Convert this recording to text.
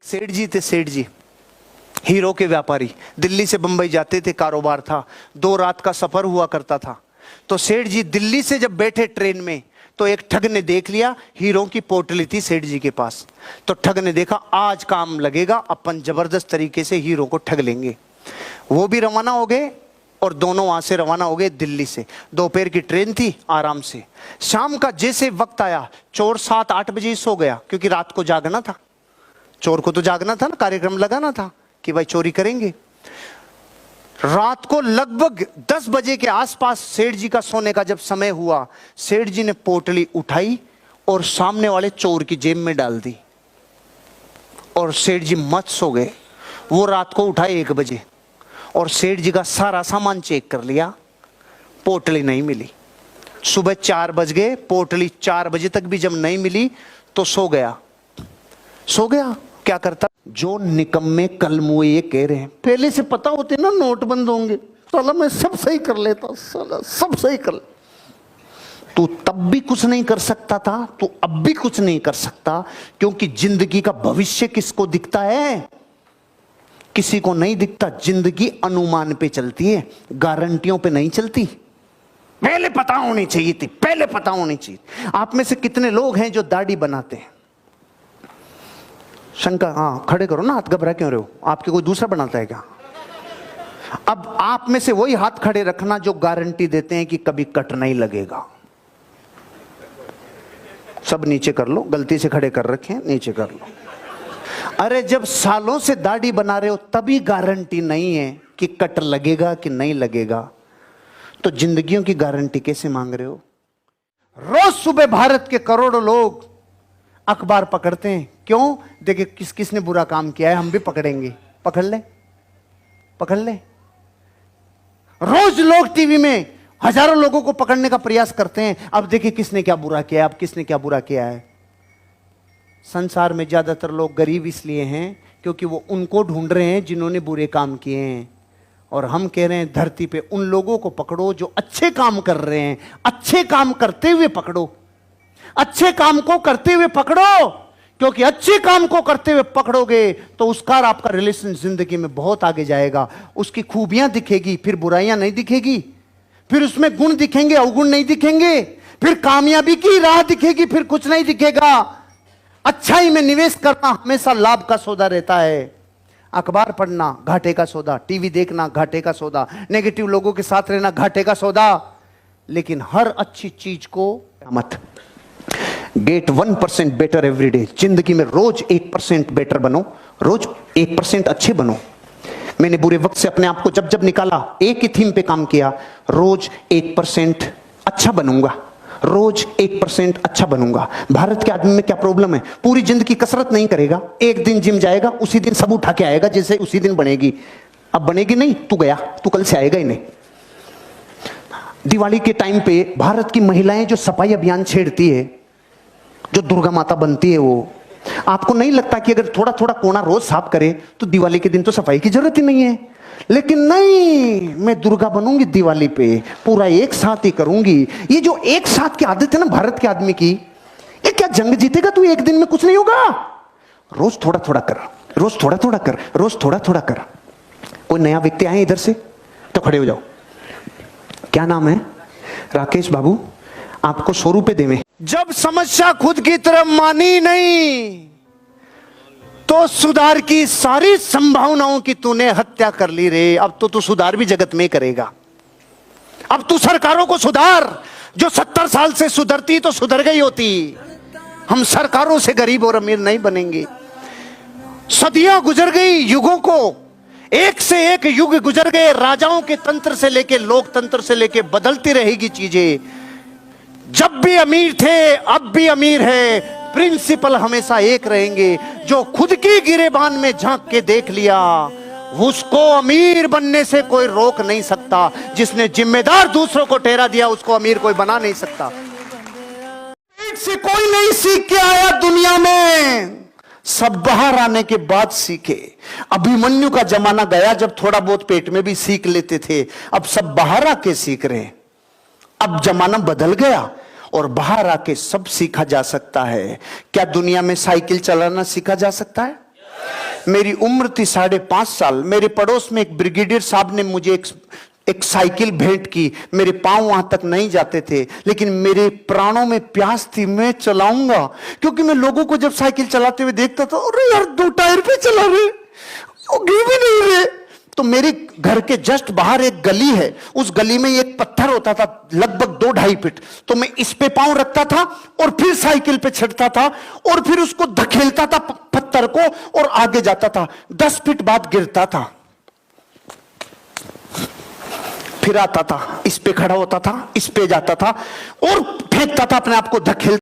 सेठ जी थे, सेठ जी हीरो के व्यापारी, दिल्ली से बंबई जाते थे, कारोबार था, 2 रात का सफर हुआ करता था। तो सेठ जी दिल्ली से जब बैठे ट्रेन में तो एक ठग ने देख लिया, हीरो की पोटली थी सेठ जी के पास। तो ठग ने देखा आज काम लगेगा, अपन जबरदस्त तरीके से हीरो को ठग लेंगे। वो भी रवाना हो गए और दोनों वहां से रवाना हो गए दिल्ली से। दोपहर की ट्रेन थी, आराम से। शाम का जैसे वक्त आया, चोर 7-8 बजे ही सो गया, क्योंकि रात को जागना था, चोर को तो जागना था ना, कार्यक्रम लगाना था कि भाई चोरी करेंगे। रात को लगभग 10 बजे के आसपास सेठ जी का सोने का जब समय हुआ, सेठ जी ने पोटली उठाई और सामने वाले चोर की जेब में डाल दी और सेठ जी मत सो गए। वो रात को उठाए 1 बजे और सेठ जी का सारा सामान चेक कर लिया, पोटली नहीं मिली। सुबह 4 बज गए, पोटली 4 बजे तक भी जब नहीं मिली तो सो गया। क्या करता? जो निकम्मे कलमुए ये कह रहे हैं, पहले से पता होते ना नोट बंद होंगे, साला मैं सब सही कर लेता, साला सब सही कर। तू तब भी कुछ नहीं कर सकता था, तू अब भी कुछ नहीं कर सकता, क्योंकि जिंदगी का भविष्य किसको दिखता है? किसी को नहीं दिखता। जिंदगी अनुमान पे चलती है, गारंटियों पे नहीं चलती। पहले पता होनी चाहिए थी, पहले पता होनी चाहिए। आप में से कितने लोग हैं जो दाढ़ी बनाते हैं? शंका, हाँ खड़े करो ना, हाथ घबरा क्यों रहे हो? आपके कोई दूसरा बनाता है क्या? अब आप में से वही हाथ खड़े रखना जो गारंटी देते हैं कि कभी कट नहीं लगेगा। सब नीचे कर लो, गलती से खड़े कर रखे हैं, नीचे कर लो। अरे जब सालों से दाढ़ी बना रहे हो तभी गारंटी नहीं है कि कट लगेगा कि नहीं लगेगा, तो जिंदगियों की गारंटी कैसे मांग रहे हो? रोज सुबह भारत के करोड़ों लोग अखबार पकड़ते हैं, क्यों? देखिए किस किसने बुरा काम किया है, हम भी पकड़ेंगे। पकड़ ले, पकड़ ले। रोज लोग टीवी में हजारों लोगों को पकड़ने का प्रयास करते हैं, अब देखिए किसने क्या बुरा किया है, अब किसने क्या बुरा किया है। संसार में ज्यादातर लोग गरीब इसलिए हैं क्योंकि वो उनको ढूंढ रहे हैं जिन्होंने बुरे काम किए हैं, और हम कह रहे हैं धरती पे उन लोगों को पकड़ो जो अच्छे काम कर रहे हैं, अच्छे काम करते हुए पकड़ो, अच्छे काम को करते हुए पकड़ो, क्योंकि अच्छे काम को करते हुए पकड़ोगे तो उसका आपका रिलेशन जिंदगी में बहुत आगे जाएगा। उसकी खूबियां दिखेगी, फिर बुराइयां नहीं दिखेगी, फिर उसमें गुण दिखेंगे, अवगुण नहीं दिखेंगे, फिर कामयाबी की राह दिखेगी, फिर कुछ नहीं दिखेगा। अच्छाई में निवेश करना हमेशा लाभ का सौदा रहता है। अखबार पढ़ना घाटे का सौदा, टीवी देखना घाटे का सौदा, नेगेटिव लोगों के साथ रहना घाटे का सौदा। लेकिन हर अच्छी चीज को मत गेट 1% बेटर एवरी डे। जिंदगी में रोज 1% बेटर बनो, रोज 1% अच्छे बनो। मैंने बुरे वक्त से अपने आप को जब जब निकाला, एक ही थीम पे काम किया, रोज 1% अच्छा बनूंगा, रोज 1% अच्छा बनूंगा। भारत के आदमी में क्या प्रॉब्लम है? पूरी जिंदगी कसरत नहीं करेगा, एक दिन जिम जाएगा, उसी दिन सब उठा के आएगा, जैसे उसी दिन बनेगी। अब बनेगी नहीं, तू गया, तू कल से आएगा ही नहीं। दिवाली के टाइम पे भारत की महिलाएं जो सफाई अभियान छेड़ती है, जो दुर्गा माता बनती है, वो आपको नहीं लगता कि अगर थोड़ा थोड़ा कोना रोज साफ करे तो दिवाली के दिन तो सफाई की जरूरत ही नहीं है? लेकिन नहीं, मैं दुर्गा बनूंगी दिवाली पे, पूरा एक साथ ही करूंगी। ये जो एक साथ की आदत है ना भारत के आदमी की, ये क्या जंग जीतेगा तू एक दिन में? कुछ नहीं होगा। रोज थोड़ा थोड़ा कर, रोज थोड़ा थोड़ा कर, रोज थोड़ा थोड़ा कर। कोई नया व्यक्ति आए इधर से तो खड़े हो जाओ। क्या नाम है? राकेश बाबू, आपको 100 रुपए देवे। जब समस्या खुद की तरफ मानी नहीं तो सुधार की सारी संभावनाओं की तूने हत्या कर ली रे। अब तो तू सुधार भी जगत में करेगा। अब तू सरकारों को सुधार, जो 70 साल से सुधरती तो सुधर गई होती। हम सरकारों से गरीब और अमीर नहीं बनेंगे। सदियां गुजर गई, युगों को एक से एक युग गुजर गए, राजाओं के तंत्र से लेके लोकतंत्र से लेके बदलती रहेगी चीजें। जब भी अमीर थे अब भी अमीर है, प्रिंसिपल हमेशा एक रहेंगे। जो खुद की गिरेबान में झांक के देख लिया, उसको अमीर बनने से कोई रोक नहीं सकता। जिसने जिम्मेदार दूसरों को ठहरा दिया, उसको अमीर कोई बना नहीं सकता। से कोई नहीं सीख के आया दुनिया में, सब बाहर आने के बाद सीखे। अभिमन्यु का जमाना गया जब थोड़ा बहुत पेट में भी सीख लेते थे, अब सब बाहर आके सीख रहे हैं। अब जमाना बदल गया और बाहर आके सब सीखा जा सकता है। क्या दुनिया में साइकिल चलाना सीखा जा सकता है? मेरी उम्र थी 5.5 साल। मेरे पड़ोस में एक ब्रिगेडियर साहब ने मुझे एक साइकिल भेंट की। मेरे पांव वहां तक नहीं जाते थे, लेकिन मेरे प्राणों में प्यास थी, मैं चलाऊंगा। क्योंकि मैं लोगों को जब साइकिल चलाते हुए देखता था, अरे यार 2 टायर पे चला रहे, वो गिर भी नहीं रहे। तो मेरे घर के जस्ट बाहर एक गली है, उस गली में एक पत्थर होता था लगभग 2-2.5 फीट। तो मैं इस पे पांव रखता था और फिर साइकिल पे चढ़ता था और फिर उसको धकेलता था पत्थर को और आगे जाता था। 10 फीट बाद गिरता था, फिर आता था, इस पे खड़ा होता था, इस पे जाता था और फेंकता था अपने आप को, धकेलता